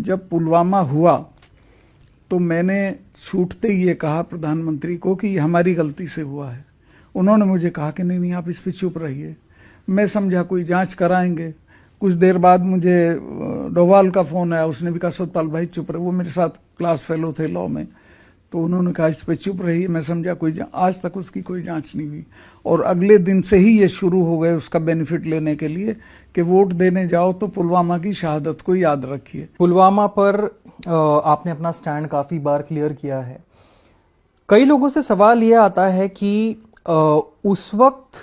जब पुलवामा हुआ तो मैंने छूटते ही ये कहा प्रधानमंत्री को कि ये हमारी गलती से हुआ है। उन्होंने मुझे कहा कि नहीं आप इस पे चुप रहिए। मैं समझा कोई जांच कराएंगे। कुछ देर बाद मुझे डोभाल का फोन आया, उसने भी कहा सतपाल भाई चुप रहे, वो मेरे साथ क्लास फेलो थे लॉ में, तो उन्होंने कहा इस पे चुप रहिए। मैं समझा कोई आज तक उसकी कोई जांच नहीं हुई और अगले दिन से ही ये शुरू हो गए उसका बेनिफिट लेने के लिए कि वोट देने जाओ तो पुलवामा की शहादत को याद रखिए। पुलवामा पर आपने अपना स्टैंड काफी बार क्लियर किया है। कई लोगों से सवाल यह आता है कि उस वक्त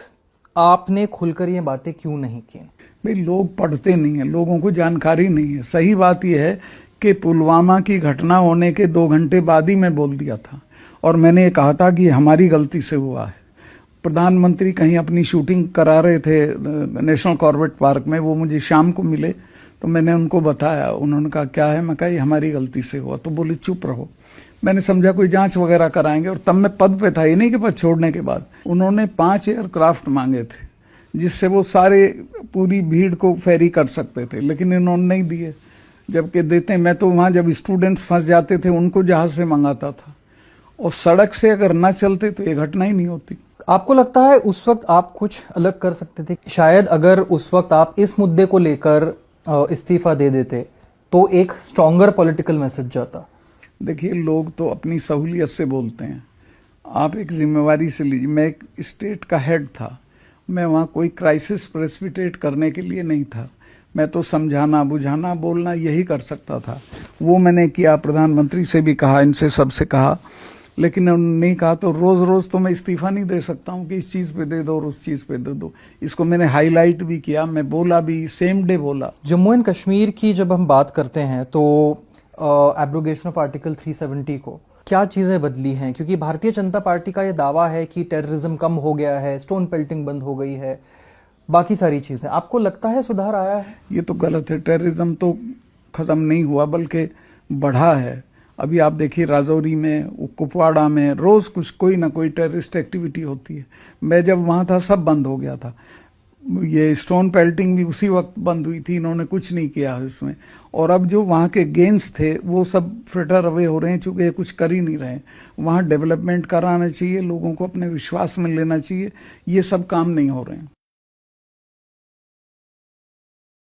आपने खुलकर ये बातें क्यों नहीं की? भाई लोग पढ़ते नहीं है, लोगों को जानकारी नहीं है। सही बात यह है कि पुलवामा की घटना होने के 2 घंटे बाद ही मैं बोल दिया था और मैंने ये कहा था कि हमारी गलती से हुआ है। प्रधानमंत्री कहीं अपनी शूटिंग करा रहे थे नेशनल कॉर्बेट पार्क में, वो मुझे शाम को मिले तो मैंने उनको बताया। उन्होंने कहा क्या है? मैं कहा ये हमारी गलती से हुआ। तो बोले चुप रहो। मैंने समझा कोई जांच वगैरह कराएंगे और तब मैं पद पे था, ये नहीं कि पद छोड़ने के बाद। उन्होंने 5 एयरक्राफ्ट मांगे थे जिससे वो सारे पूरी भीड़ को फेरी कर सकते थे, लेकिन इन्होंने नहीं दिए। जबकि देते, मैं तो वहां जब स्टूडेंट्स फंस जाते थे उनको जहाज से मंगाता था और सड़क से अगर ना चलते तो ये घटना ही नहीं होती। आपको लगता है उस वक्त आप कुछ अलग कर सकते थे? शायद अगर उस वक्त आप इस मुद्दे को लेकर इस्तीफा दे देते तो एक स्ट्रॉन्गर पॉलिटिकल मैसेज जाता। देखिए लोग तो अपनी सहूलियत से बोलते हैं, आप एक जिम्मेवारी से लीजिए। मैं एक स्टेट का हेड था, मैं वहाँ कोई क्राइसिस प्रेसिपिटेट करने के लिए नहीं था। मैं तो समझाना बुझाना बोलना यही कर सकता था। वो मैंने किया, प्रधानमंत्री से भी कहा, इनसे सबसे कहा, लेकिन उन्होंने नहीं कहा। तो रोज रोज तो मैं इस्तीफा नहीं दे सकता हूँ कि इस चीज पे दे दो और उस चीज पे दे दो। इसको मैंने हाईलाइट भी किया, मैं बोला भी, सेम डे बोला। जम्मू एंड कश्मीर की जब हम बात करते हैं तो एब्रोगेशन ऑफ आर्टिकल 370 को क्या चीजें बदली हैं? क्योंकि भारतीय जनता पार्टी का यह दावा है कि टेररिज्म कम हो गया है, स्टोन पेल्टिंग बंद हो गई है, बाकी सारी चीजें। आपको लगता है सुधार आया है? ये तो गलत है। टेररिज्म तो खत्म नहीं हुआ बल्कि बढ़ा है। अभी आप देखिए राजौरी में, कुपवाड़ा में रोज कुछ कोई ना कोई टेररिस्ट एक्टिविटी होती है। मैं जब वहां था सब बंद हो गया था। ये स्टोन पेल्टिंग भी उसी वक्त बंद हुई थी, इन्होंने कुछ नहीं किया है इसमें। और अब जो वहाँ के गेंस थे वो सब फ्रिटर अवे हो रहे हैं, चूंकि ये कुछ कर ही नहीं रहे। वहाँ डेवलपमेंट कराना चाहिए, लोगों को अपने विश्वास में लेना चाहिए, ये सब काम नहीं हो रहे हैं।